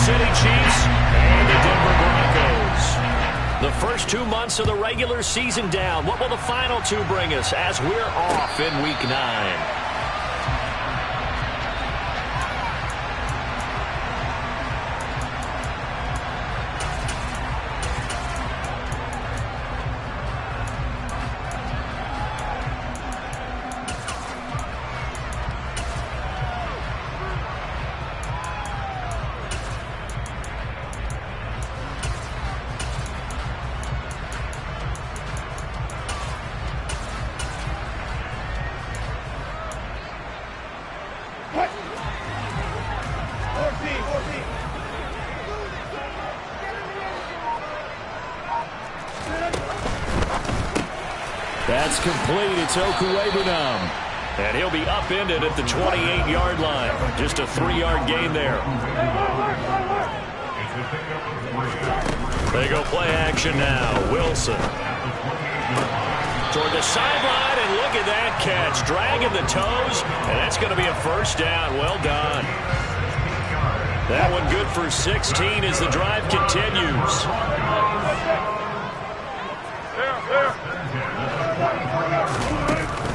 City Chiefs and the Denver Broncos. The first 2 months of the regular season down. What will the final 2 bring us as we're off in Week 9? That's complete. It's Okuwebunam. And he'll be upended at the 28-yard line. Just a 3-yard gain there. They go play action now. Wilson. Toward the sideline, and look at that catch. Dragging the toes, and that's going to be a first down. Well done. That one good for 16 as the drive continues.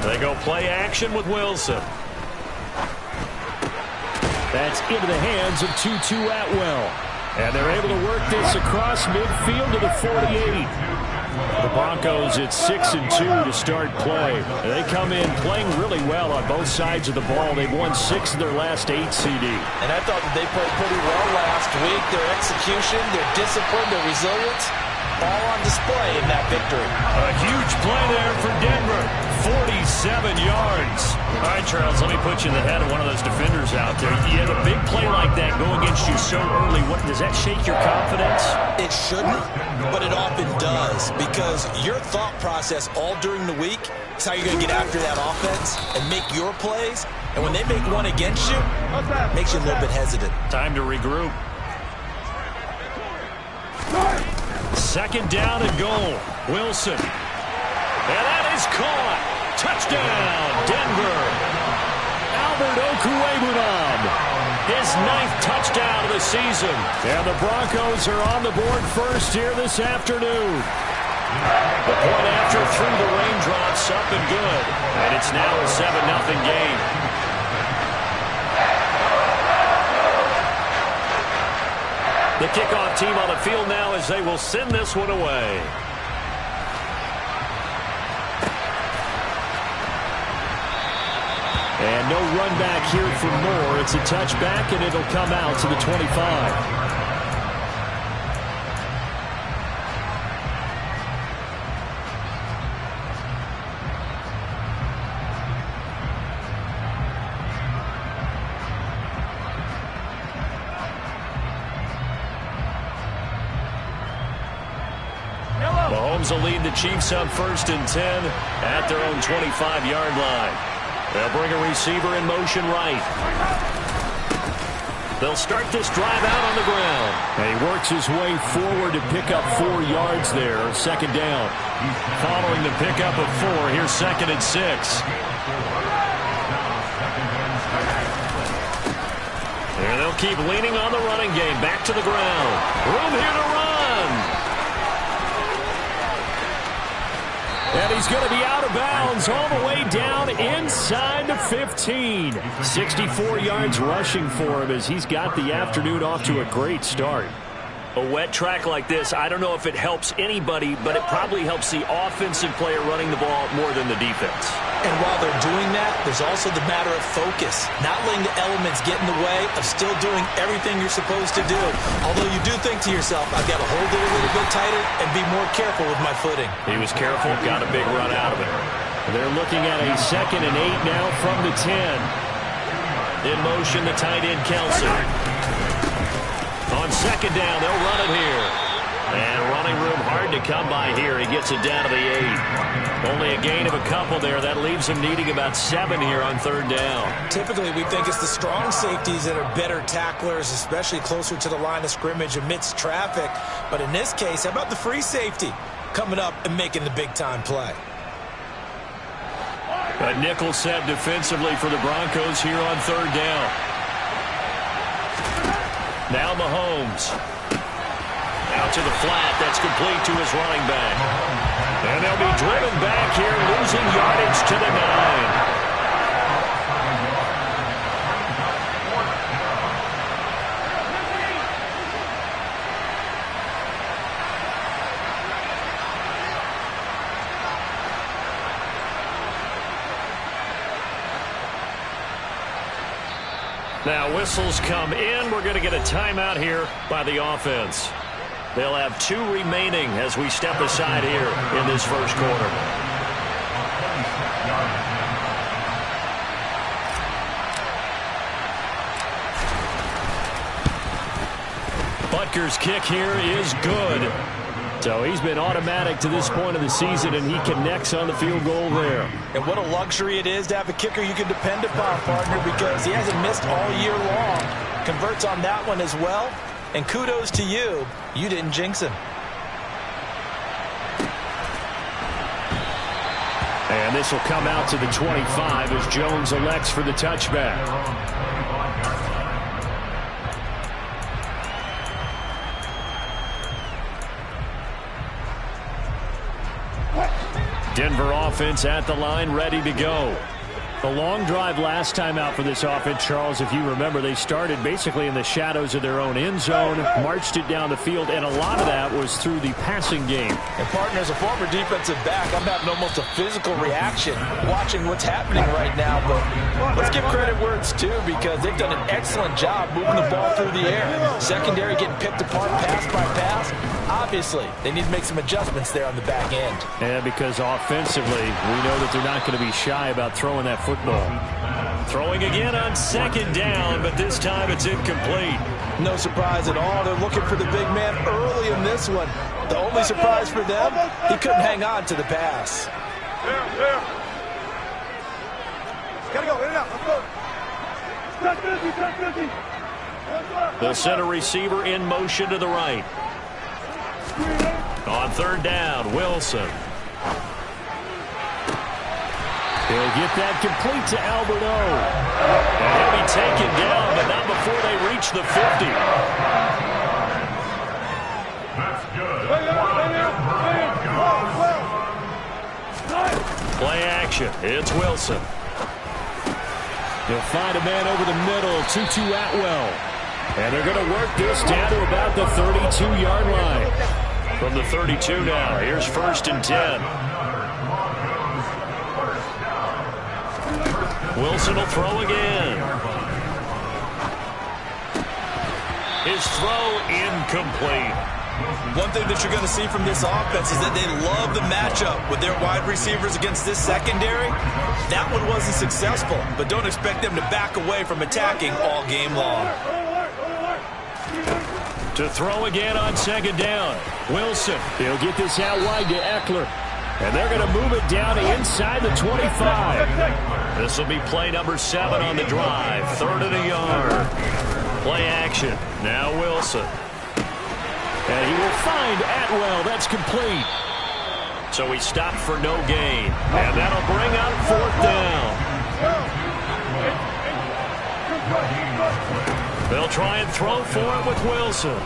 They go play action with Wilson. That's into the hands of Tutu Atwell. And they're able to work this across midfield to the 48. The Broncos at 6-2 to start play. They come in playing really well on both sides of the ball. They've won 6 of their last 8 CD. And I thought that they played pretty well last week. Their execution, their discipline, their resilience, all on display in that victory. A huge play there for Denver. 47 yards. All right, Charles, let me put you in the head of one of those defenders out there. You have a big play like that go against you so early. What, does that shake your confidence? It shouldn't, but it often does, because your thought process all during the week is how you're going to get after that offense and make your plays. And when they make one against you, it makes you a little bit hesitant. Time to regroup. 2nd down and goal. Wilson. And that is caught. Touchdown, Denver. Albert Okuwebunam. His 9th touchdown of the season. And the Broncos are on the board first here this afternoon. The point after through the raindrops, up and good. And it's now a 7-0 game. The kickoff team on the field now as they will send this one away. And no run back here for Moore. It's a touchback, and it'll come out to the 25. Mahomes will lead the Chiefs on 1st and 10 at their own 25-yard line. They'll bring a receiver in motion right. They'll start this drive out on the ground. And he works his way forward to pick up 4 yards there. 2nd down. Following the pickup of 4, here's 2nd and 6. And they'll keep leaning on the running game. Back to the ground. Room here to run. And he's going to be out of bounds all the way down inside the 15. 64 yards rushing for him as he's got the afternoon off to a great start. A wet track like this, I don't know if it helps anybody, but it probably helps the offensive player running the ball more than the defense. And while they're doing that, there's also the matter of focus. Not letting the elements get in the way of still doing everything you're supposed to do. Although you do think to yourself, I've got to hold it a little bit tighter and be more careful with my footing. He was careful, got a big run out of it. They're looking at a 2nd and 8 now from the 10. In motion, the tight end Kelsey. On 2nd down, they'll run it here. And running room hard to come by here. He gets it down to the 8. Only a gain of a couple there. That leaves him needing about 7 here on 3rd down. Typically, we think it's the strong safeties that are better tacklers, especially closer to the line of scrimmage amidst traffic. But in this case, how about the free safety coming up and making the big-time play? A nickel set defensively for the Broncos here on 3rd down. Now Mahomes. Out to the flat. That's complete to his running back. And they'll be driven back here, losing yardage to the 9. Now whistles come in. We're going to get a timeout here by the offense. They'll have 2 remaining as we step aside here in this first quarter. Butker's kick here is good. So he's been automatic to this point of the season, and he connects on the field goal there. And what a luxury it is to have a kicker you can depend upon, partner, because he hasn't missed all year long. Converts on that one as well. And kudos to you. You didn't jinx him. And this will come out to the 25 as Jones elects for the touchback. Denver offense at the line, ready to go. The long drive last time out for this offense, Charles, if you remember, they started basically in the shadows of their own end zone, marched it down the field, and a lot of that was through the passing game. And, partner, as a former defensive back, I'm having almost a physical reaction watching what's happening right now. But let's give credit where it's due, because they've done an excellent job moving the ball through the air. Secondary getting picked apart pass by pass. Obviously, they need to make some adjustments there on the back end. And because offensively, we know that they're not going to be shy about throwing that football. Throwing again on second down, but this time it's incomplete. No surprise at all. They're looking for the big man early in this one. The only surprise for them, he couldn't hang on to the pass. Gotta go, in and out, let's go. The center receiver in motion to the right. On third down, Wilson. He'll get that complete to Alberto. And he'll be taken down, but not before they reach the 50. That's good. Play action. It's Wilson. He'll find a man over the middle. Tutu Atwell. And they're going to work this down to about the 32-yard line. From the 32 now, here's 1st and 10. Wilson will throw again. His throw incomplete. One thing that you're going to see from this offense is that they love the matchup with their wide receivers against this secondary. That one wasn't successful, but don't expect them to back away from attacking all game long. To throw again on second down. Wilson, he'll get this out wide to Eckler. And they're going to move it down to inside the 25. This will be play number 7 on the drive. 3rd and a yard. Play action. Now Wilson. And he will find Atwell. That's complete. So he stopped for no gain. And that'll bring up 4th down. They'll try and throw for it with Wilson.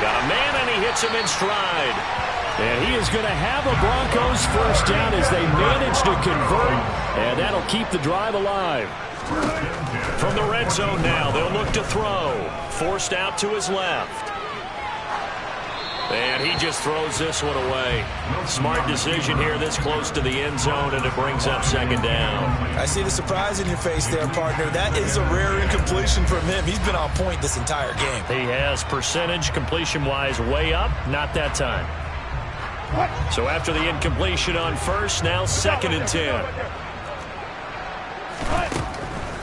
Got a man, and he hits him in stride. And he is going to have a Broncos first down as they manage to convert. And that'll keep the drive alive. From the red zone now, they'll look to throw. Forced out to his left. And he just throws this one away. Smart decision here this close to the end zone, and it brings up 2nd down. I see the surprise in your face there, partner. That is a rare incompletion from him. He's been on point this entire game. He has percentage completion-wise way up, not that time. So after the incompletion on first, now 2nd and 10.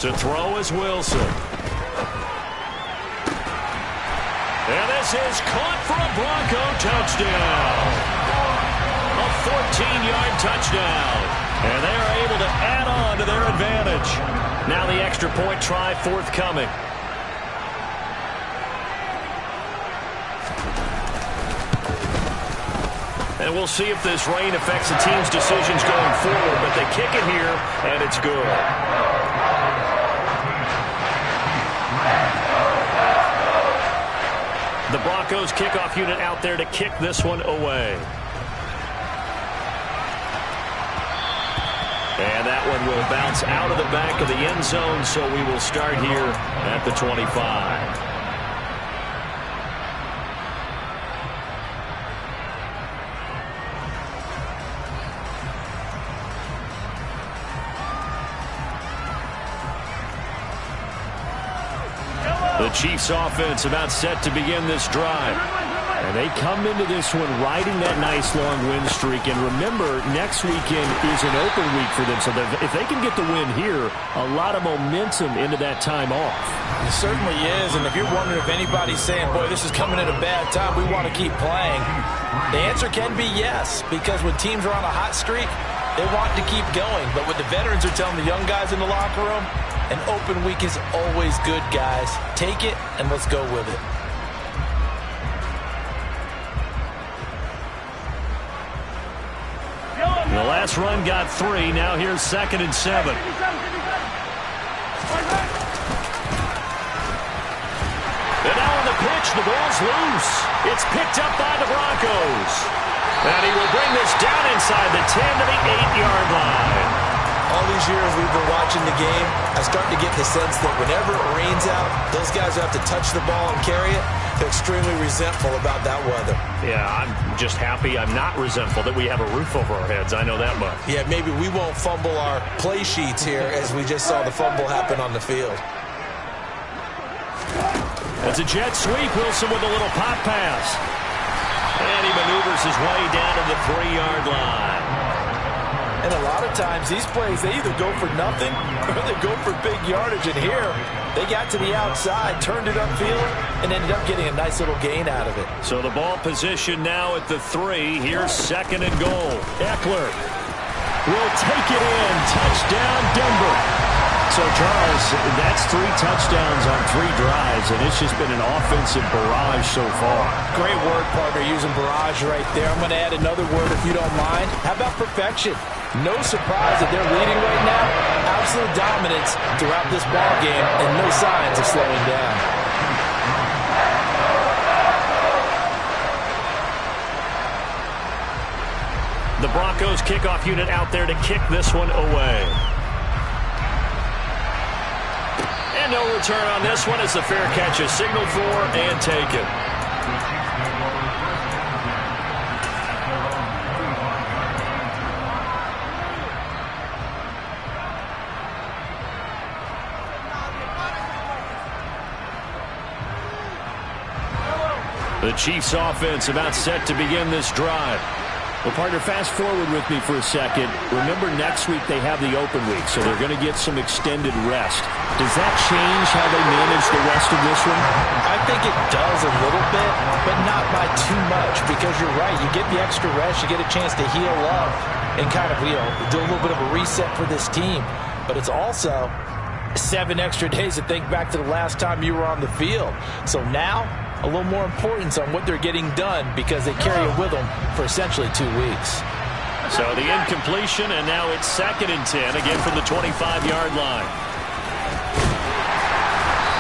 To throw is Wilson. And this is caught for a Bronco touchdown. A 14-yard touchdown. And they are able to add on to their advantage. Now the extra point try forthcoming. And we'll see if this rain affects the team's decisions going forward. But they kick it here, and it's good. Broncos kickoff unit out there to kick this one away. And that one will bounce out of the back of the end zone, so we will start here at the 25. The Chiefs offense about set to begin this drive. And they come into this one riding that nice long win streak. And remember, next weekend is an open week for them. So if they can get the win here, a lot of momentum into that time off. It certainly is. And if you're wondering if anybody's saying, boy, this is coming at a bad time, we want to keep playing, the answer can be yes. Because when teams are on a hot streak, they want to keep going. But what the veterans are telling the young guys in the locker room, an open week is always good, guys. Take it and let's go with it. The last run got 3. Now here's 2nd and 7. And now on the pitch, the ball's loose. It's picked up by the Broncos. And he will bring this down inside the 10 to the 8-yard line. All these years we've been watching the game, I start to get the sense that whenever it rains out, those guys who have to touch the ball and carry it, they're extremely resentful about that weather. Yeah, I'm just happy I'm not resentful that we have a roof over our heads. I know that much. Yeah, maybe we won't fumble our play sheets here as we just saw the fumble happen on the field. It's a jet sweep. Wilson with a little pop pass. And he maneuvers his way down to the 3-yard line. And a lot of times, these plays, they either go for nothing or they go for big yardage. And here, they got to the outside, turned it upfield, and ended up getting a nice little gain out of it. So the ball position now at the 3. Here's 2nd and goal. Eckler will take it in. Touchdown, Denver. So, Charles, that's 3 touchdowns on 3 drives, and it's just been an offensive barrage so far. Great word, partner, using barrage right there. I'm going to add another word if you don't mind. How about perfection? No surprise that they're leading right now. Absolute dominance throughout this ball game, and no signs of slowing down. The Broncos kickoff unit out there to kick this one away. And no return on this one. It's a fair catch, is signaled for and taken. The Chiefs offense about set to begin this drive. Well, partner, fast forward with me for a second. Remember, next week they have the open week, so they're going to get some extended rest. Does that change how they manage the rest of this one? I think it does a little bit, but not by too much, because you're right. You get the extra rest, you get a chance to heal up and kind of, do a little bit of a reset for this team. But it's also 7 extra days to think back to the last time you were on the field. So now, a little more importance on what they're getting done because they carry it with them for essentially 2 weeks. So the incompletion, and now it's 2nd and 10, again from the 25-yard line.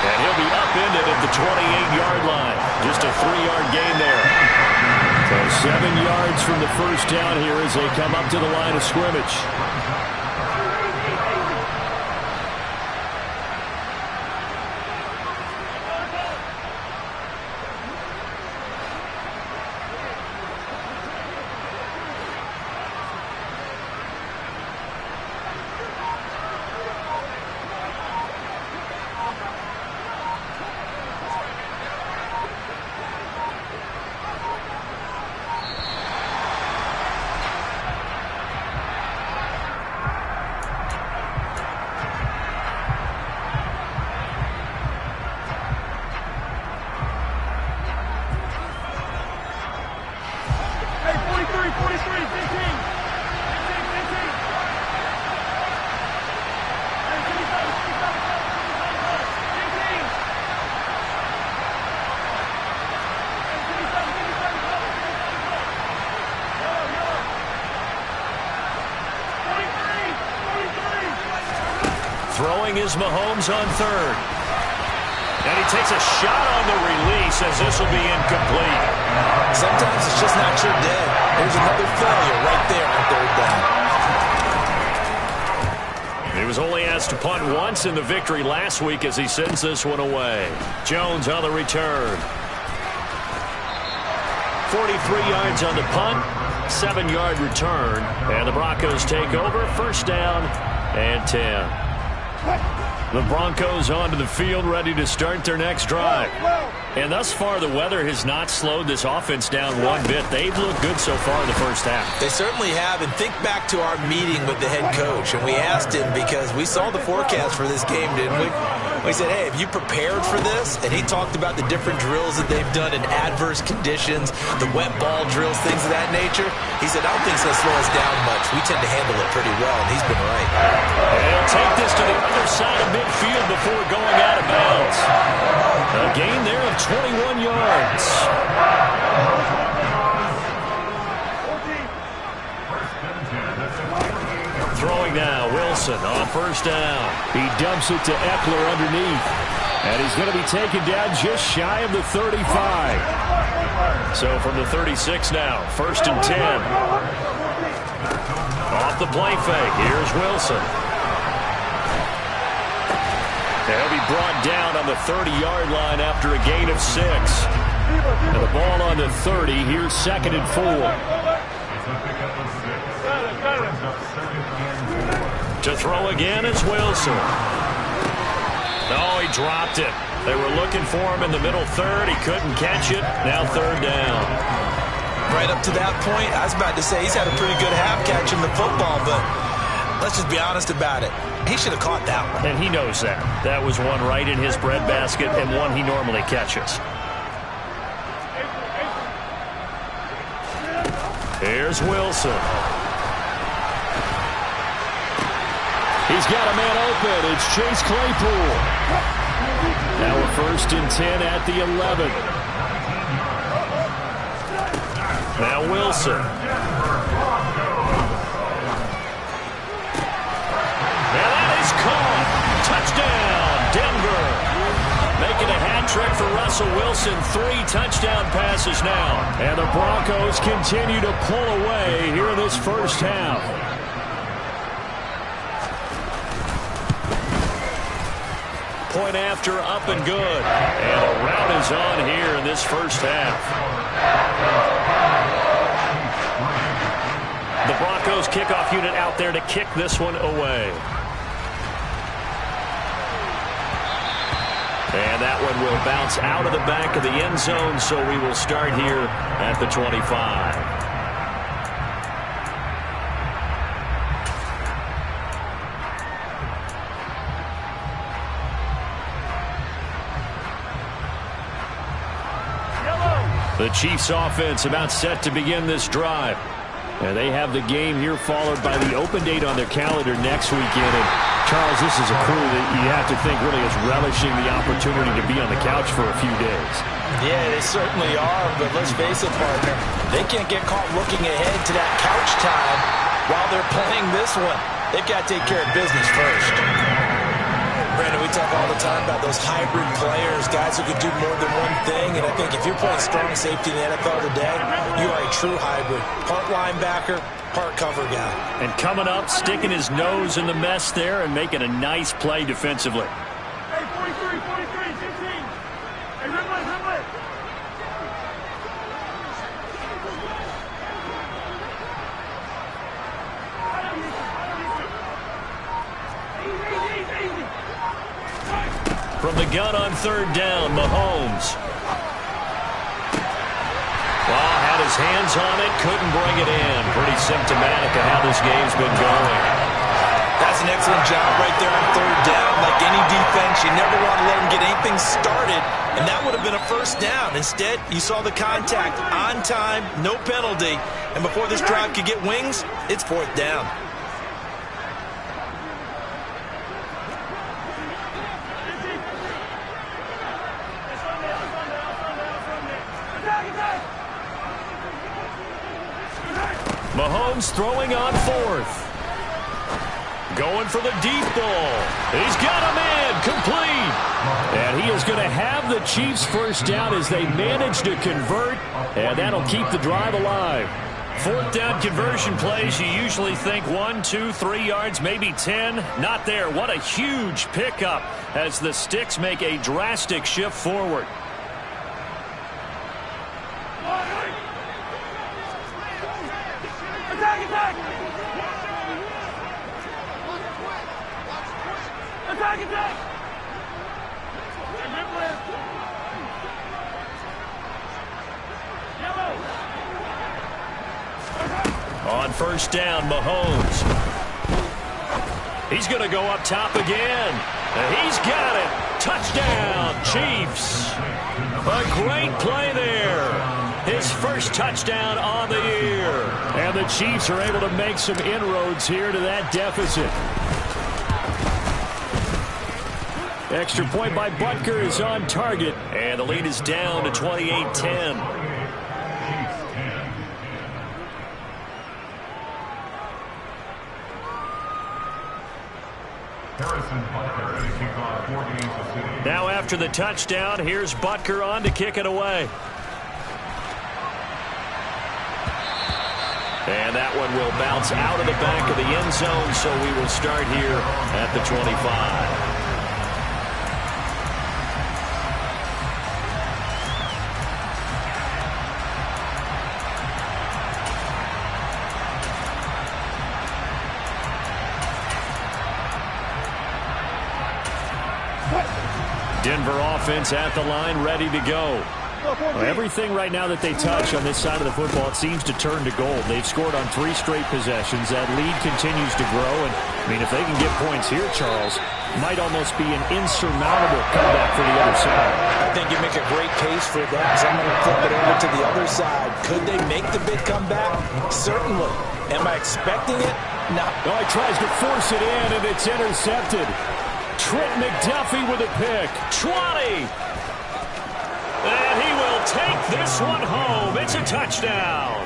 And he'll be upended at the 28-yard line. Just a 3-yard gain there. So 7 yards from the first down here as they come up to the line of scrimmage. Throwing is Mahomes on 3rd. And he takes a shot on the release as this will be incomplete. Sometimes it's just not your day. There's another failure right there on third down. He was only asked to punt once in the victory last week as he sends this one away. Jones on the return. 43 yards on the punt, 7-yard return, and the Broncos take over. First down and 10. The Broncos onto the field, ready to start their next drive. And thus far, the weather has not slowed this offense down one bit. They've looked good so far in the first half. They certainly have. And think back to our meeting with the head coach. And we asked him, because we saw the forecast for this game, didn't we? We said, hey, have you prepared for this? And he talked about the different drills that they've done in adverse conditions, the wet ball drills, things of that nature. He said, I don't think it's going to slow us down much. We tend to handle it pretty well, and he's been right. And he'll take this to the other side of midfield before going out of bounds. A gain there of 21 yards. Throwing now, Wilson on first down. He dumps it to Eckler underneath. And he's going to be taken down just shy of the 35. So from the 36 now, first and 10. Off the play fake, here's Wilson. They'll be brought down on the 30-yard line after a gain of 6. And the ball on the 30, here's second and 4. To throw again is Wilson. No, he dropped it. They were looking for him in the middle third. He couldn't catch it. Now third down. Right up to that point, I was about to say he's had a pretty good half catching the football, but let's just be honest about it. He should have caught that one. And he knows that. That was one right in his breadbasket and one he normally catches. Here's Wilson. He's got a man open. It's Chase Claypool. Now a first and 10 at the 11. Now Wilson. And that is caught. Touchdown, Denver. Making a hat trick for Russell Wilson. 3 touchdown passes now. And the Broncos continue to pull away here in this first half. Point after, up and good. And a rout is on here in this first half. The Broncos kickoff unit out there to kick this one away. And that one will bounce out of the back of the end zone, so we will start here at the 25. The Chiefs offense about set to begin this drive. And they have the game here followed by the open date on their calendar next weekend. And Charles, this is a crew that you have to think really is relishing the opportunity to be on the couch for a few days. Yeah, they certainly are, but let's face it, partner. They can't get caught looking ahead to that couch time while they're playing this one. They've got to take care of business first. Brandon, we talk all the time about those hybrid players, guys who can do more than one thing, and I think if you're playing strong safety in the NFL today, you are a true hybrid. Part linebacker, part cover guy. And coming up, sticking his nose in the mess there and making a nice play defensively. Hey, 43, 15. Hey, Ridley. From the gun on third down, Mahomes. Well, had his hands on it, couldn't bring it in. Pretty symptomatic of how this game's been going. That's an excellent job right there on third down. Like any defense, you never want to let them get anything started, and that would have been a first down. Instead, you saw the contact on time, no penalty, and before this drive could get wings, it's fourth down. Mahomes throwing on fourth. Going for the deep ball. He's got a man complete. And he is going to have the Chiefs first down as they manage to convert, and that'll keep the drive alive. Fourth down conversion plays, you usually think 1, 2, 3 yards, maybe 10. Not there. What a huge pickup as the Sticks make a drastic shift forward. Attack, attack! Attack, attack! On first down, Mahomes. He's going to go up top again. He's got it. Touchdown, Chiefs. A great play there. His first touchdown on the year. And the Chiefs are able to make some inroads here to that deficit. Extra point by Butker is on target. And the lead is down to 28-10. Now after the touchdown, here's Butker on to kick it away. And that one will bounce out of the back of the end zone, so we will start here at the 25. Denver offense at the line, ready to go. Well, everything right now that they touch on this side of the football, it seems to turn to gold. They've scored on 3 straight possessions. That lead continues to grow. And, I mean, if they can get points here, Charles, might almost be an insurmountable comeback for the other side. I think you make a great case for that. So I'm going to flip it over to the other side. Could they make the big comeback? Certainly. Am I expecting it? No. Oh, he tries to force it in, and it's intercepted. Trent McDuffie with a pick. 20. And he will take this one home. It's a touchdown.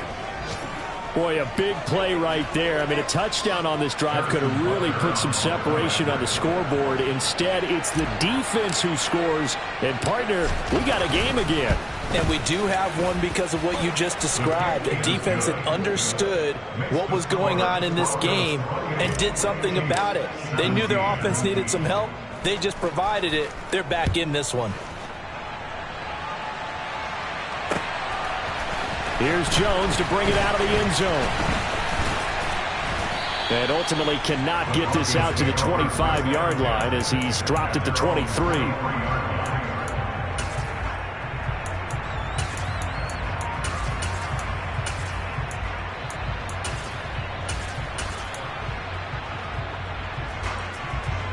Boy, a big play right there. I mean, a touchdown on this drive could have really put some separation on the scoreboard. Instead, it's the defense who scores. And, partner, we got a game again. And we do have one because of what you just described. A defense that understood what was going on in this game and did something about it. They knew their offense needed some help. They just provided it. They're back in this one. Here's Jones to bring it out of the end zone. And ultimately cannot get this out to the 25-yard line as he's dropped it to 23.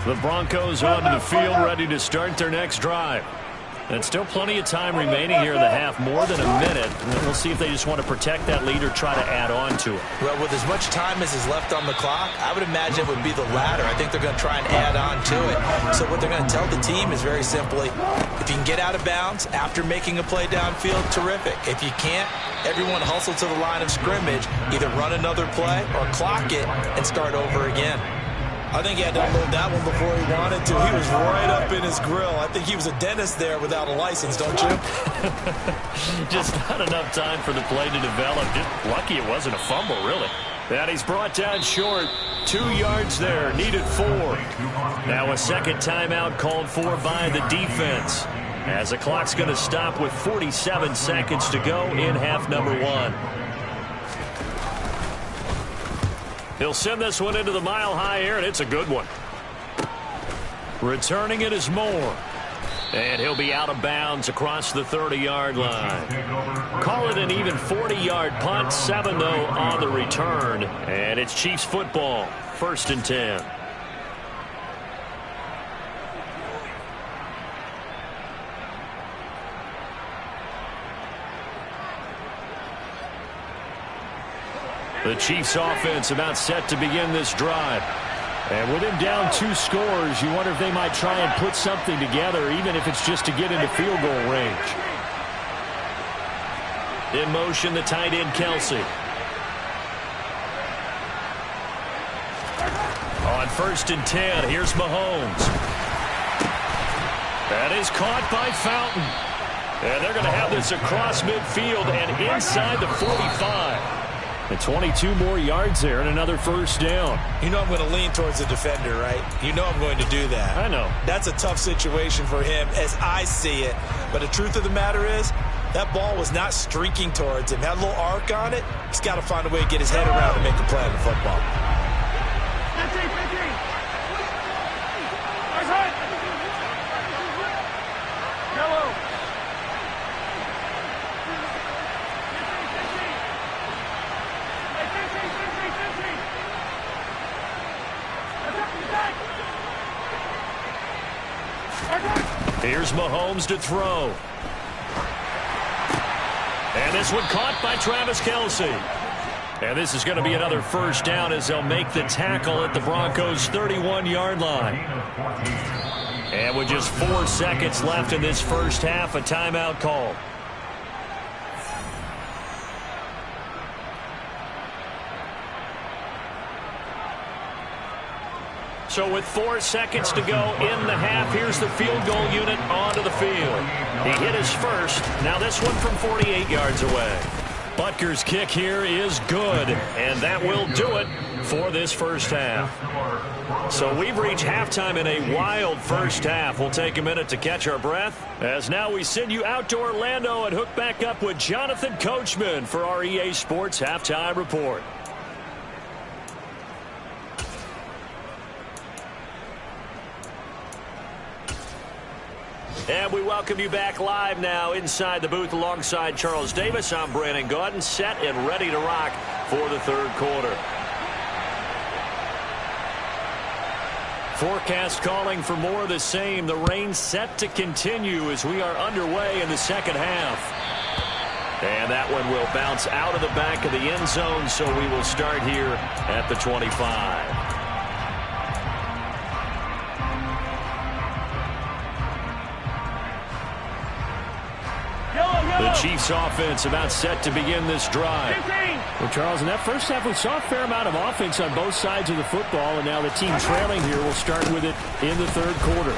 The Broncos onto the field, ready to start their next drive. And still plenty of time remaining here in the half, more than a minute. And we'll see if they just want to protect that lead or try to add on to it. Well, with as much time as is left on the clock, I would imagine it would be the latter. I think they're going to try and add on to it. So what they're going to tell the team is very simply, if you can get out of bounds after making a play downfield, terrific. If you can't, everyone hustle to the line of scrimmage, either run another play or clock it and start over again. I think he had to unload that one before he wanted to. He was right up in his grill. I think he was a dentist there without a license, don't you? Just not enough time for the play to develop. Just lucky it wasn't a fumble, really. And he's brought down short. 2 yards there, needed 4. Now a second timeout called for by the defense, as the clock's going to stop with 47 seconds to go in half number 1. He'll send this one into the mile-high air, and it's a good one. Returning it is Moore. And he'll be out of bounds across the 30-yard line. Call it an even 40-yard punt. 7, though, on the return. And it's Chiefs football. 1st and 10. The Chiefs offense about set to begin this drive. And with him down 2 scores, you wonder if they might try and put something together, even if it's just to get into field goal range. In motion, the tight end, Kelsey. On 1st and 10, here's Mahomes. That is caught by Fountain. And they're going to have this across midfield and inside the 45. And 22 more yards there and another first down. You know I'm going to lean towards the defender, right? You know I'm going to do that. I know. That's a tough situation for him as I see it. But the truth of the matter is, that ball was not streaking towards him. Had a little arc on it. He's got to find a way to get his head around and make a play on the football. 15, 15. Nice hit. Yellow. 15, 15. Here's Mahomes to throw. And this one caught by Travis Kelce. And this is going to be another first down as they'll make the tackle at the Broncos' 31-yard line. And with just 4 seconds left in this first half, a timeout call. So with 4 seconds to go in the half, here's the field goal unit onto the field. He hit his first. Now this one from 48 yards away. Butker's kick here is good, and that will do it for this first half. So we've reached halftime in a wild first half. We'll take a minute to catch our breath, as now we send you out to Orlando and hook back up with Jonathan Coachman for our EA Sports Halftime Report. And we welcome you back live now inside the booth alongside Charles Davis. I'm Brandon Gaudin, set and ready to rock for the third quarter. Forecast calling for more of the same. The rain set to continue as we are underway in the second half. And that one will bounce out of the back of the end zone, so we will start here at the 25. The Chiefs offense about set to begin this drive. Well, Charles, in that first half, we saw a fair amount of offense on both sides of the football, and now the team trailing here will start with it in the third quarter.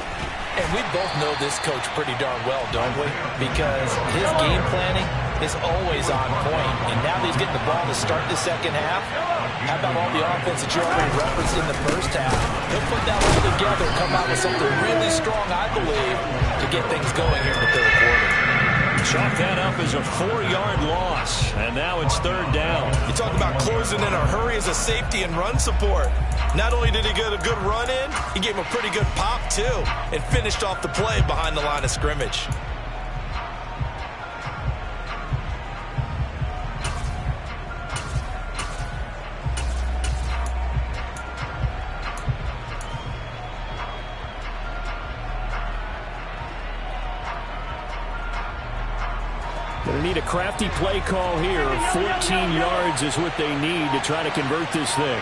And we both know this coach pretty darn well, don't we? Because his game planning is always on point. And now that he's getting the ball to start the second half, how about all the offense that you already referenced in the first half? He'll put that all together, come out with something really strong, I believe, to get things going here in the third quarter. Chalk that up as a 4-yard loss, and now it's third down. You talk about closing in a hurry as a safety and run support. Not only did he get a good run in, he gave him a pretty good pop, too, and finished off the play behind the line of scrimmage. Going to need a crafty play call here. 14 yards is what they need to try to convert this thing.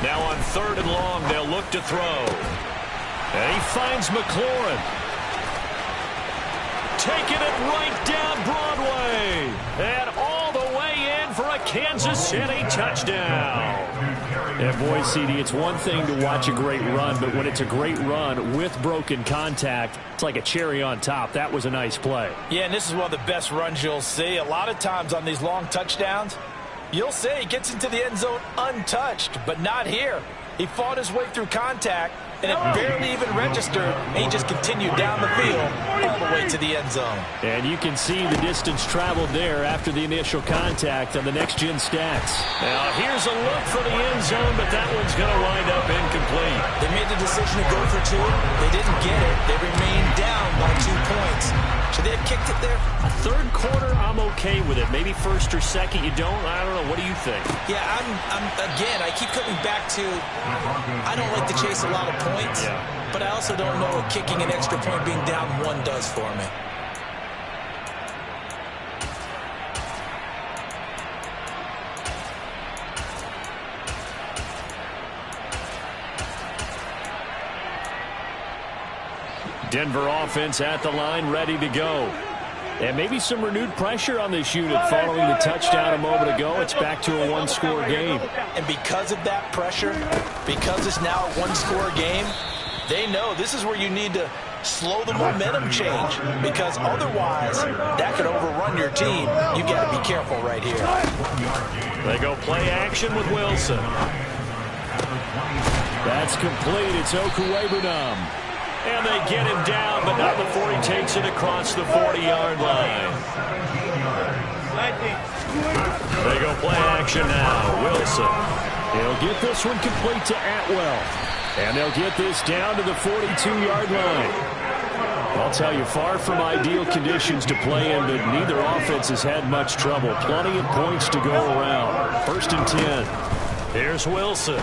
Now on third and long, they'll look to throw. And he finds McLaurin. Taking it right down Broadway. And all the way in for a Kansas City touchdown. Yeah, boy, CD, it's one thing to watch a great run, but when it's a great run with broken contact, it's like a cherry on top. That was a nice play. Yeah, and this is one of the best runs you'll see. A lot of times on these long touchdowns, you'll say he gets into the end zone untouched, but not here. He fought his way through contact, and it barely even registered, and he just continued down the field all the way to the end zone. And you can see the distance traveled there after the initial contact on the next-gen stats. Now here's a look for the end zone, but that one's going to wind up incomplete. They made the decision to go for two. They didn't get it. They remained down by 2 points. Should they have kicked it there? A third quarter, I'm okay with it. Maybe first or second, you don't. I don't know. What do you think? Yeah, again, I keep coming back to I don't like to chase a lot of points, but I also don't know what kicking an extra point being down 1 does for me. Denver offense at the line, ready to go. And maybe some renewed pressure on this unit following the touchdown a moment ago. It's back to a one-score game. And because of that pressure, because it's now a one-score game, they know this is where you need to slow the momentum change, because otherwise that could overrun your team. You got to be careful right here. They go play action with Wilson. That's complete. It's Okuwebunam. And they get him down, but not before he takes it across the 40-yard line. They go play action now. Wilson. He'll get this one complete to Atwell. And they'll get this down to the 42-yard line. I'll tell you, far from ideal conditions to play in, but neither offense has had much trouble. Plenty of points to go around. 1st and 10. Here's Wilson.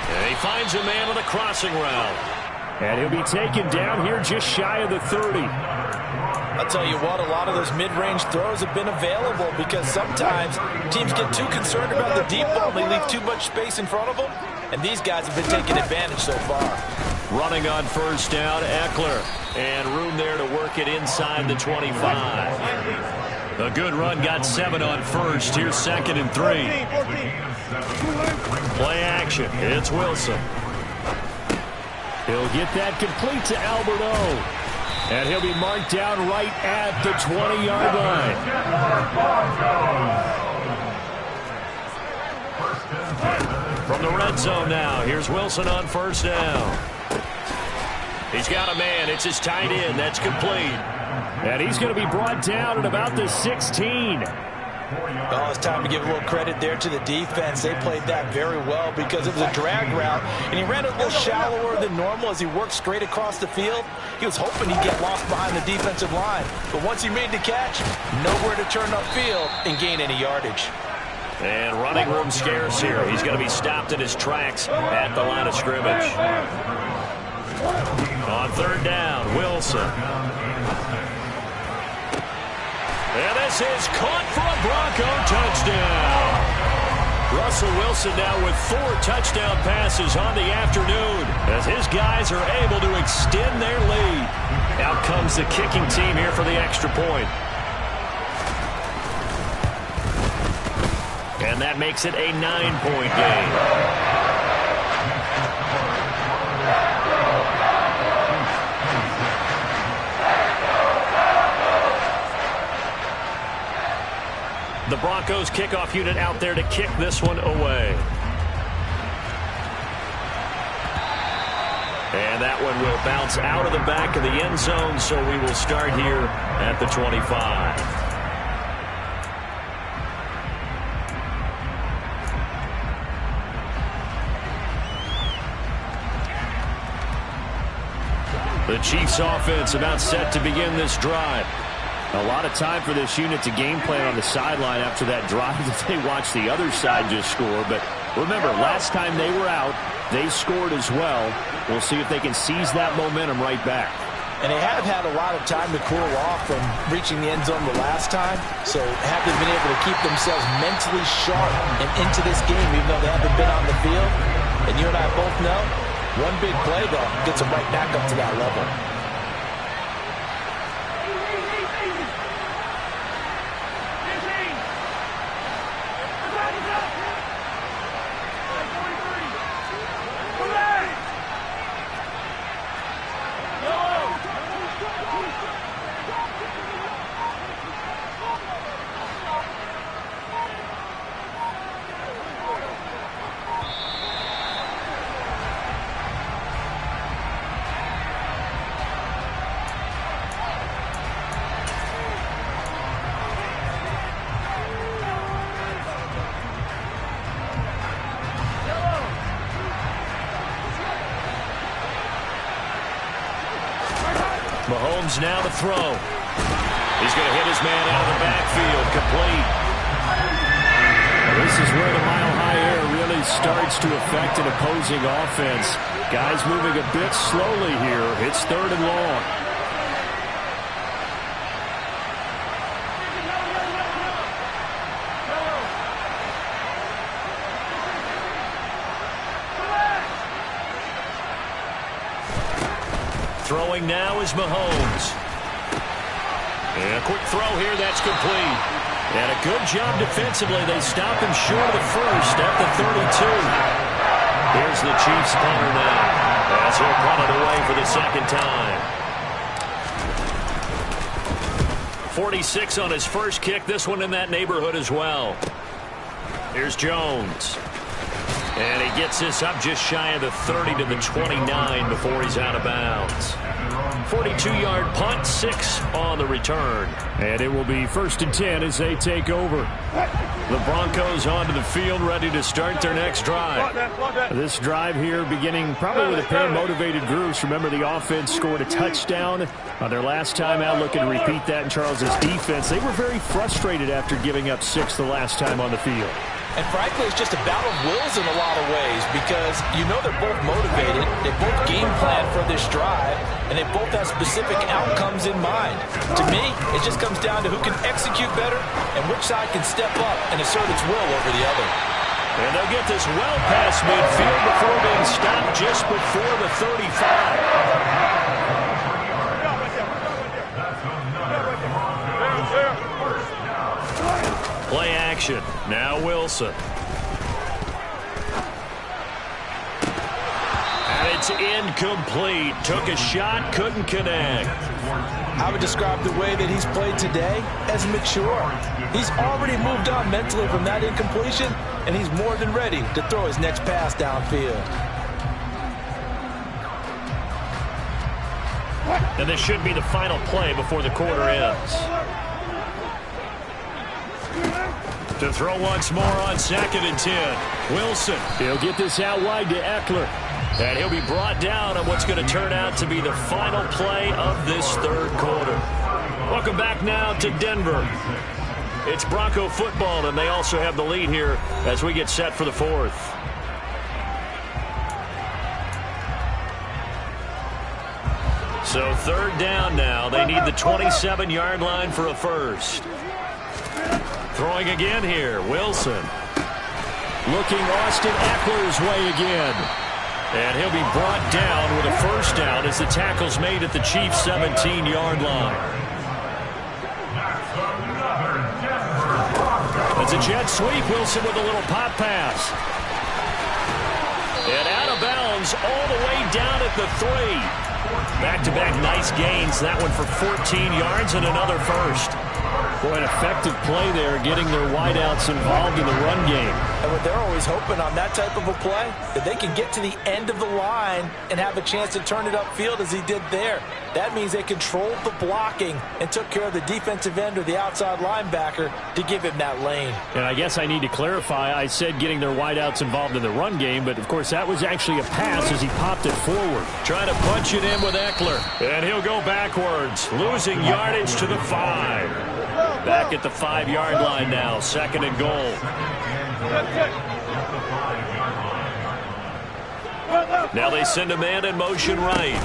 And he finds a man on the crossing route. And he'll be taken down here just shy of the 30. I'll tell you what, a lot of those mid-range throws have been available because sometimes teams get too concerned about the deep ball and they leave too much space in front of them. And these guys have been taking advantage so far. Running on 1st down, Eckler. And room there to work it inside the 25. A good run, got 7 on 1st. Here's 2nd and 3. Play action. It's Wilson. He'll get that complete to Alberto. And he'll be marked down right at the 20-yard line. From the red zone now, here's Wilson on 1st down. He's got a man. It's his tight end. That's complete. And he's going to be brought down at about the 16. Oh, it's time to give a little credit there to the defense. They played that very well because it was a drag route, and he ran it a little shallower than normal as he worked straight across the field. He was hoping he'd get lost behind the defensive line, but once he made the catch, nowhere to turn upfield and gain any yardage. And running room scarce here. He's going to be stopped in his tracks at the line of scrimmage. On 3rd down, Wilson. And this is caught for a Bronco touchdown. Russell Wilson now with 4 touchdown passes on the afternoon as his guys are able to extend their lead. Out comes the kicking team here for the extra point. And that makes it a 9-point game. The Broncos kickoff unit out there to kick this one away. And that one will bounce out of the back of the end zone, so we will start here at the 25. The Chiefs offense about set to begin this drive. A lot of time for this unit to game plan on the sideline after that drive that they watched the other side just score. But remember, last time they were out, they scored as well. We'll see if they can seize that momentum right back. And they have had a lot of time to cool off from reaching the end zone the last time. So have they been able to keep themselves mentally sharp and into this game even though they haven't been on the field? And you and I both know, one big play, though, gets them right back up to that level. Mahomes now to throw. He's going to hit his man out of the backfield. Complete. This is where the mile-high air really starts to affect an opposing offense. Guys moving a bit slowly here. It's 3rd and long. Throwing now is Mahomes. And a quick throw here, that's complete. And a good job defensively. They stop him short of the first at the 32. Here's the Chiefs punter now, as he'll punt it away for the second time. 46 on his first kick. This one in that neighborhood as well. Here's Jones. And he gets this up just shy of the 30 to the 29 before he's out of bounds. 42-yard punt, 6 on the return. And it will be 1st and 10 as they take over. The Broncos onto the field, ready to start their next drive. This drive here beginning probably with a pair of motivated groups. Remember, the offense scored a touchdown on their last time out, looking to repeat that in Charles's defense. They were very frustrated after giving up 6 the last time on the field. And frankly, it's just a battle of wills in a lot of ways because you know they're both motivated, they both game plan for this drive, and they both have specific outcomes in mind. To me, it just comes down to who can execute better and which side can step up and assert its will over the other. And they'll get this well past midfield before being stopped just before the 35. Play action. Now Wilson. And it's incomplete. Took a shot, couldn't connect. I would describe the way that he's played today as mature. He's already moved on mentally from that incompletion, and he's more than ready to throw his next pass downfield. And this should be the final play before the quarter ends. To throw once more on 2nd and 10. Wilson. He'll get this out wide to Eckler. And he'll be brought down on what's going to turn out to be the final play of this third quarter. Welcome back now to Denver. It's Bronco football, and they also have the lead here as we get set for the fourth. So 3rd down now. They need the 27-yard line for a first. Throwing again here, Wilson. Looking Austin Eckler's way again. And he'll be brought down with a first down as the tackle's made at the Chiefs' 17-yard line. It's a jet sweep. Wilson with a little pop pass. And out of bounds all the way down at the 3. Back-to-back nice gains. That one for 14 yards and another first. Boy, an effective play there, getting their wideouts involved in the run game. And what they're always hoping on that type of a play, that they can get to the end of the line and have a chance to turn it upfield as he did there. That means they controlled the blocking and took care of the defensive end or the outside linebacker to give him that lane. And I guess I need to clarify, I said getting their wideouts involved in the run game, but of course that was actually a pass as he popped it forward. Trying to punch it in with Eckler. And he'll go backwards, losing yardage to the 5. Back at the 5-yard line now, 2nd and goal. Now they send a man in motion right.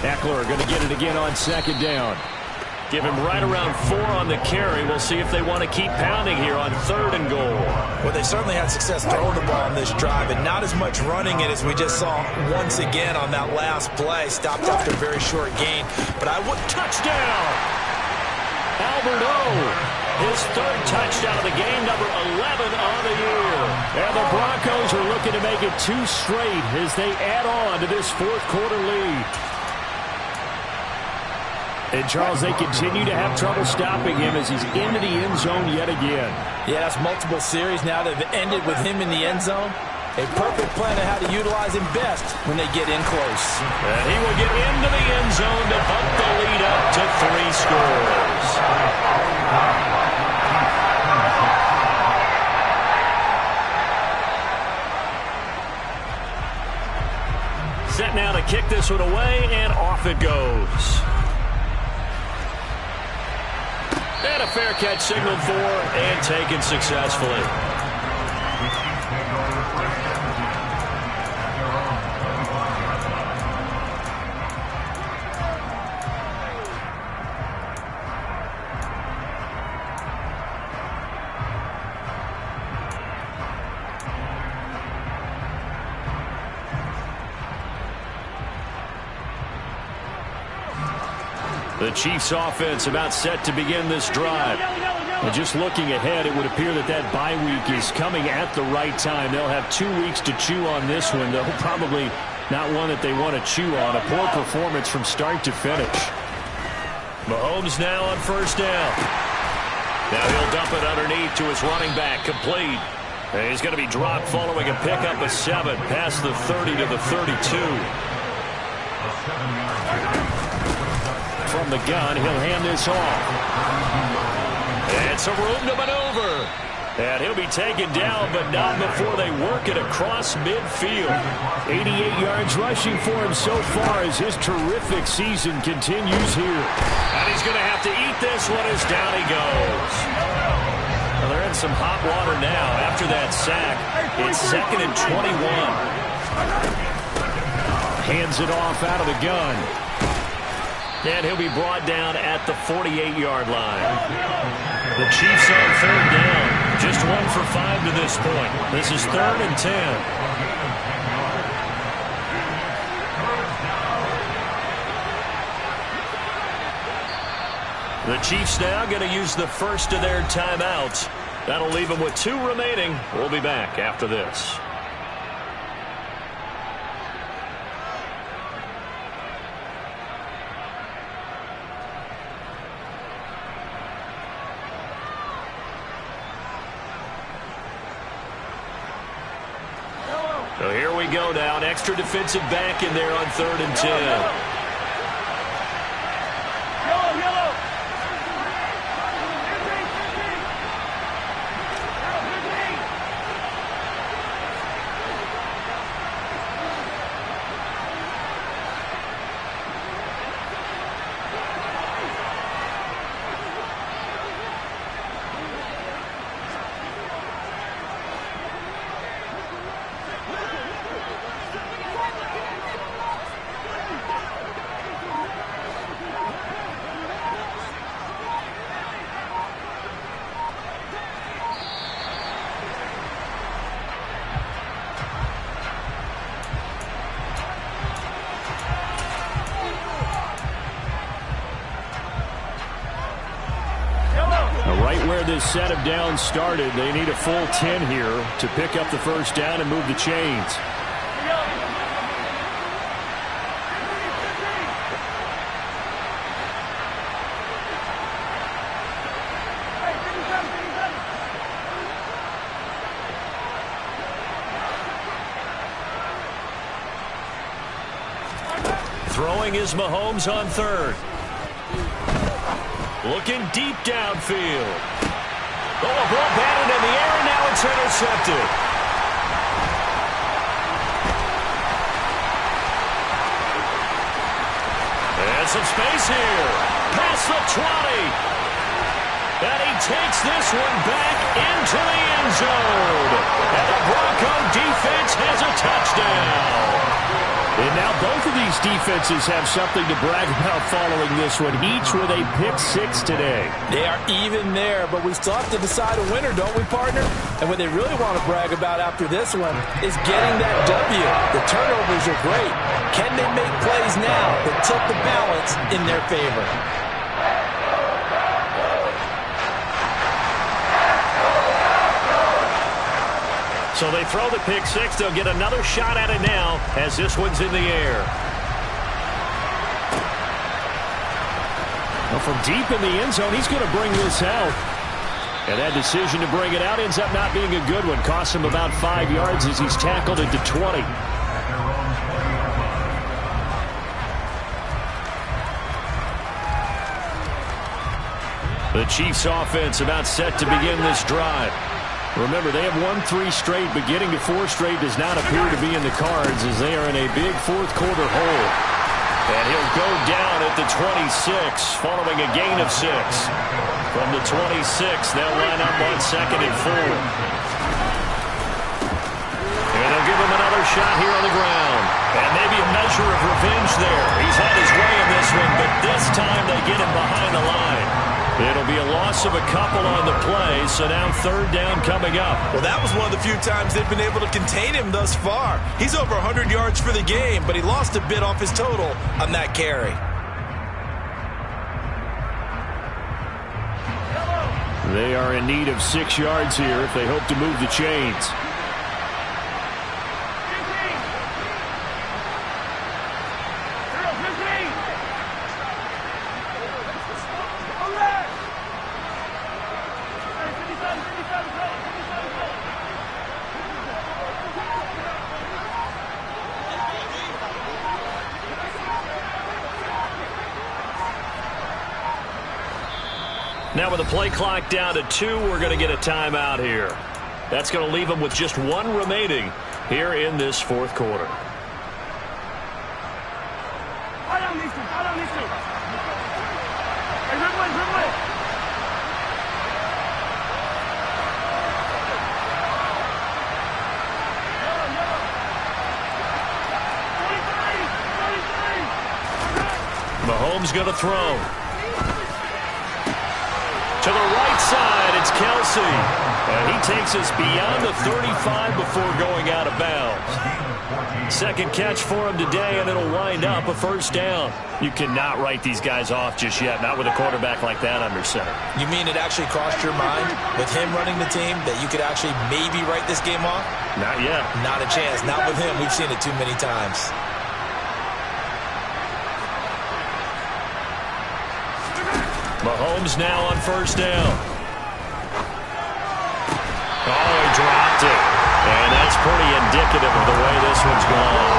Eckler going to get it again on 2nd down. Give him right around 4 on the carry. We'll see if they want to keep pounding here on 3rd and goal. Well, they certainly had success throwing the ball on this drive, and not as much running it as we just saw once again on that last play. Stopped after a very short gain. But I would touchdown! Albert O, his 3rd touchdown of the game, number 11 on the year. And the Broncos are looking to make it 2 straight as they add on to this 4th quarter lead. And, Charles, they continue to have trouble stopping him as he's into the end zone yet again. Yeah, that's multiple series now that have ended with him in the end zone. A perfect plan on how to utilize him best when they get in close. And he will get into the end zone to bump the lead up to 3 scores. Set now to kick this one away, and off it goes. And a fair catch signaled for and taken successfully. The Chiefs offense about set to begin this drive. And just looking ahead, it would appear that that bye week is coming at the right time. They'll have 2 weeks to chew on this one, though probably not one that they want to chew on. A poor performance from start to finish. Mahomes now on first down. Now he'll dump it underneath to his running back, complete. And he's going to be dropped following a pickup of 7 past the 30 to the 32. From the gun, he'll hand this off. And some room to maneuver. And he'll be taken down, but not before they work it across midfield. 88 yards rushing for him so far as his terrific season continues here. And he's going to have to eat this one as down he goes. Well, they're in some hot water now after that sack. It's 2nd and 21. Hands it off out of the gun. And he'll be brought down at the 48-yard line. The Chiefs on third down. Just 1 for 5 to this point. This is 3rd and 10. The Chiefs now going to use the first of their timeouts. That'll leave them with 2 remaining. We'll be back after this. So here we go now. An extra defensive back in there on 3rd and 10. Yellow. Right where this set of downs started, they need a full 10 here to pick up the first down and move the chains. Throwing is Mahomes on 3rd. Looking deep downfield. Oh, a ball batted in the air, and now it's intercepted. And some space here. Past the 20. And he takes this one back into the end zone. And the Bronco defense has a touchdown. And now both of these defenses have something to brag about following this one, each with a pick-6 today. They are even there, but we still have to decide a winner, don't we, partner? And what they really want to brag about after this one is getting that W. The turnovers are great. Can they make plays now that tilt the balance in their favor? So they throw the pick-6. They'll get another shot at it now as this one's in the air. Well, from deep in the end zone, he's going to bring this out. And that decision to bring it out ends up not being a good one. Costs him about 5 yards as he's tackled at the 20. The Chiefs offense about set to begin this drive. Remember, they have won 3 straight, but getting to 4 straight does not appear to be in the cards as they are in a big fourth-quarter hole. And he'll go down at the 26, following a gain of 6. From the 26, they'll line up on 2nd and 4. And they'll give him another shot here on the ground. And maybe a measure of revenge there. He's had his way in this one, but this time they get him behind the line. It'll be a loss of a couple on the play, so now 3rd down coming up. Well, that was one of the few times they've been able to contain him thus far. He's over 100 yards for the game, but he lost a bit off his total on that carry. They are in need of 6 yards here if they hope to move the chains. Now with the play clock down to 2, we're going to get a timeout here. That's going to leave them with just 1 remaining here in this fourth quarter. Mahomes going to throw. To the right side, it's Kelsey. And he takes us beyond the 35 before going out of bounds. Second catch for him today, and it'll wind up a first down. You cannot write these guys off just yet, not with a quarterback like that under center. You mean it actually crossed your mind with him running the team that you could actually maybe write this game off? Not yet. Not a chance. Not with him. We've seen it too many times. Mahomes now on first down. Oh, he dropped it. And that's pretty indicative of the way this one's gone.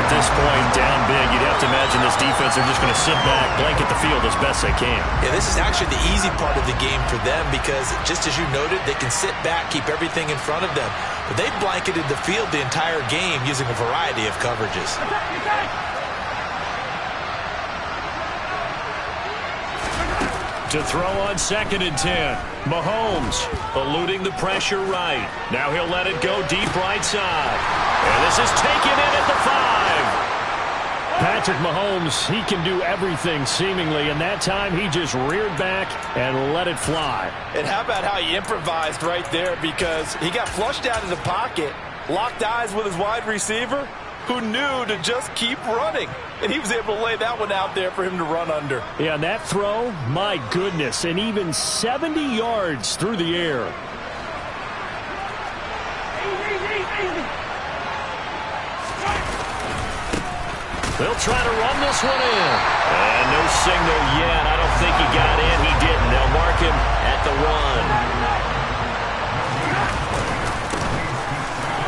At this point, down big, you'd have to imagine this defense are just going to sit back, blanket the field as best they can. Yeah, this is actually the easy part of the game for them because, just as you noted, they can sit back, keep everything in front of them. But they've blanketed the field the entire game using a variety of coverages. To throw on 2nd and 10. Mahomes eluding the pressure right. Now he'll let it go deep right side. And this is taken in at the 5. Patrick Mahomes, he can do everything seemingly, and that time he just reared back and let it fly. And how about how he improvised right there, because he got flushed out of the pocket, locked eyes with his wide receiver, who knew to just keep running. And he was able to lay that one out there for him to run under. Yeah, and that throw, my goodness, and even 70 yards through the air. They'll try to run this one in. And no signal yet. I don't think he got in. He didn't. They'll mark him at the 1.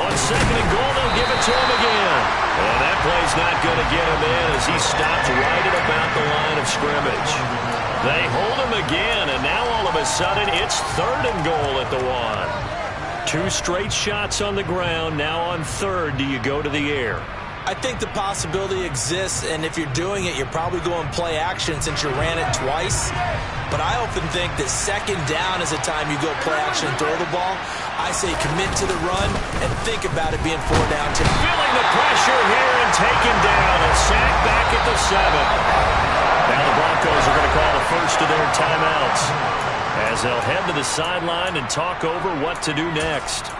On 2nd and goal, they'll give it to him again. And that play's not going to get him in as he stopped right at about the line of scrimmage. They hold him again, and now all of a sudden it's 3rd and goal at the 1. 2 straight shots on the ground. Now on 3rd, do you go to the air? I think the possibility exists, and if you're doing it, you're probably going play action since you ran it twice. But I often think that 2nd down is a time you go play action and throw the ball. I say commit to the run and think about it being 4 down. Feeling the pressure here and taken down. A sack back at the 7. Now the Broncos are going to call the first of their timeouts as they'll head to the sideline and talk over what to do next.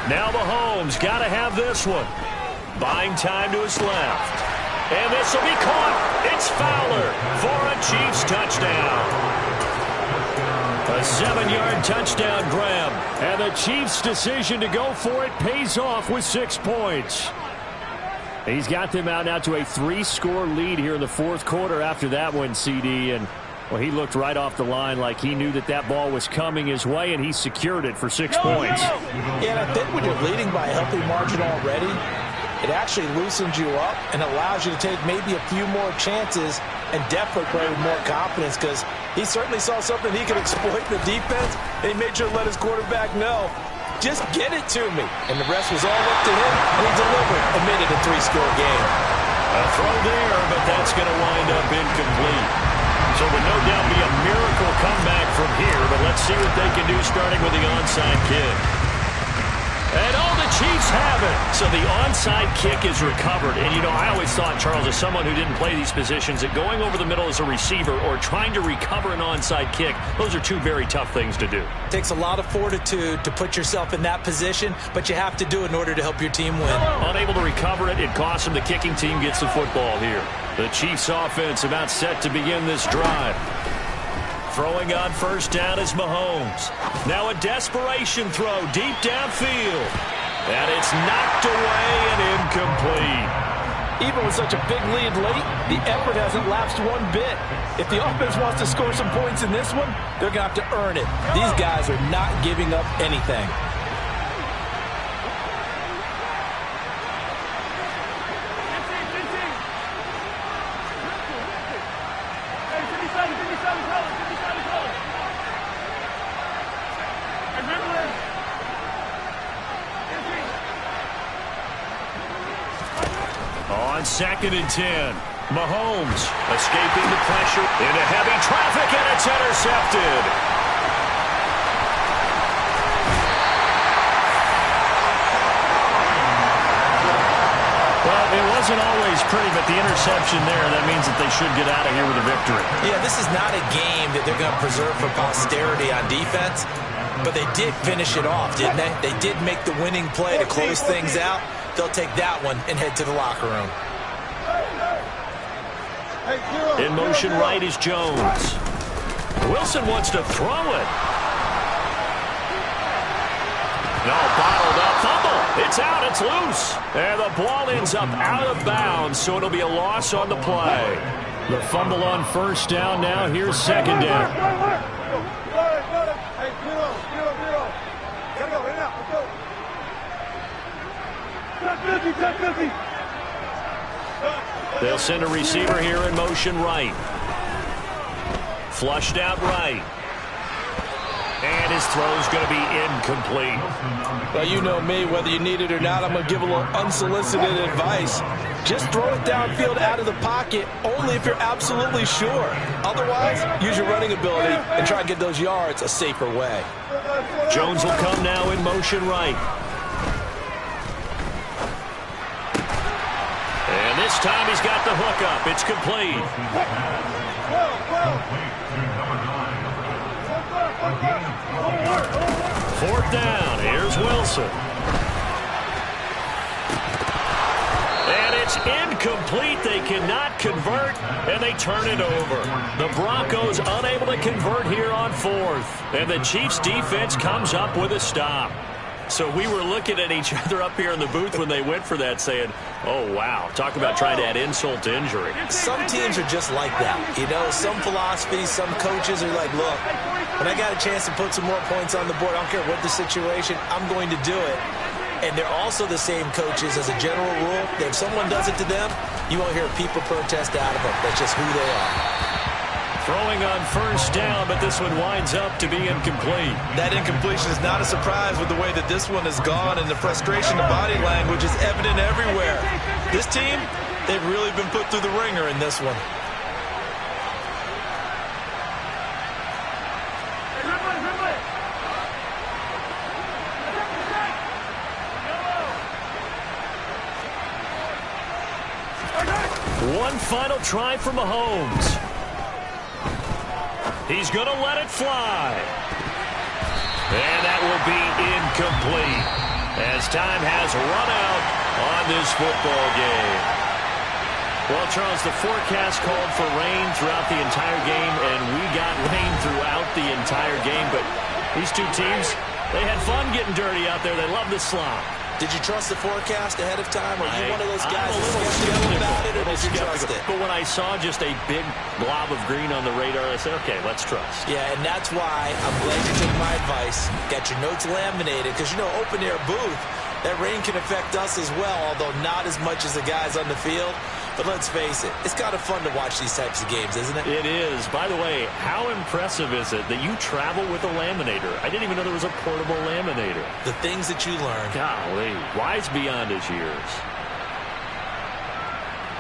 Now Mahomes got to have this one. Buying time to his left. And this will be caught. It's Fowler for a Chiefs touchdown. A 7-yard touchdown grab. And the Chiefs' decision to go for it pays off with 6 points. He's got them out now to a 3-score lead here in the fourth quarter after that one, CD. And, well, he looked right off the line like he knew that that ball was coming his way, and he secured it for 6 points. Yeah, and I think when you're leading by a healthy margin already, it actually loosens you up and allows you to take maybe a few more chances and definitely play with more confidence, because he certainly saw something he could exploit in the defense, and he made sure to let his quarterback know, just get it to me. And the rest was all up to him, and he delivered amid a 3-score game. A throw there, but that's going to wind up incomplete. So it would no doubt be a miracle comeback from here, but let's see what they can do starting with the onside kick. And the Chiefs have it. So the onside kick is recovered. And, you know, I always thought, Charles, as someone who didn't play these positions, that going over the middle as a receiver or trying to recover an onside kick, those are two very tough things to do. It takes a lot of fortitude to put yourself in that position, but you have to do it in order to help your team win. Unable to recover it, it costs them. The kicking team gets the football here. The Chiefs offense about set to begin this drive. Throwing on first down is Mahomes. Now a desperation throw deep downfield. And it's knocked away and incomplete. Even with such a big lead late, the effort hasn't lapsed one bit. If the offense wants to score some points in this one, they're going to have to earn it. These guys are not giving up anything. On 2nd and 10, Mahomes escaping the pressure into heavy traffic, and it's intercepted. Well, it wasn't always pretty, but the interception there, that means that they should get out of here with a victory. Yeah, this is not a game that they're going to preserve for posterity on defense, but they did finish it off, didn't they? They did make the winning play to close things out. They'll take that one and head to the locker room. In motion right is Jones. Wilson wants to throw it. No, bottled up. Fumble. It's out. It's loose. And the ball ends up out of bounds, so it'll be a loss on the play. The fumble on first down now. Here's 2nd down. They'll send a receiver here in motion right. Flushed out right. And his throw's going to be incomplete. Well, you know me, whether you need it or not, I'm going to give a little unsolicited advice. Just throw it downfield out of the pocket, only if you're absolutely sure. Otherwise, use your running ability and try and get those yards a safer way. Jones will come now in motion right. And this time he's got the hook up. It's complete. Fourth down. Here's Wilson. And it's incomplete. They cannot convert, and they turn it over. The Broncos unable to convert here on 4th. And the Chiefs defense comes up with a stop. So we were looking at each other up here in the booth when they went for that saying, oh, wow, talk about trying to add insult to injury. Some teams are just like that. You know, some philosophies, some coaches are like, look, when I got a chance to put some more points on the board, I don't care what the situation, I'm going to do it. And they're also the same coaches as a general rule. That if someone does it to them, you won't hear people protest out of them. That's just who they are. Throwing on first down, but this one winds up to be incomplete. That incompletion is not a surprise with the way that this one has gone, and the frustration of body language is evident everywhere. This team, they've really been put through the ringer in this one. One final try for Mahomes. He's going to let it fly. And that will be incomplete as time has run out on this football game. Well, Charles, the forecast called for rain throughout the entire game, and we got rain throughout the entire game. But these two teams, they had fun getting dirty out there. They love the slop. Did you trust the forecast ahead of time? Are you one of those guys I'm a that's little skeptical about it, or did you trust it? But when I saw just a big blob of green on the radar, I said, okay, let's trust. Yeah, and that's why I'm glad you took my advice. Got your notes laminated, because, you know, open-air booth, that rain can affect us as well, although not as much as the guys on the field. But let's face it, it's kind of fun to watch these types of games, isn't it? It is. By the way, how impressive is it that you travel with a laminator? I didn't even know there was a portable laminator. The things that you learn. Golly, wise beyond his years.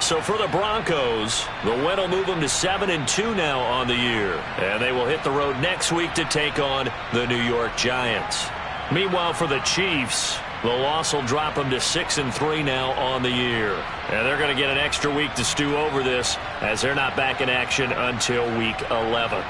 So for the Broncos, the win will move them to 7-2 now on the year. And they will hit the road next week to take on the New York Giants. Meanwhile, for the Chiefs, the loss will drop them to 6-3 now on the year. And they're going to get an extra week to stew over this as they're not back in action until week 11.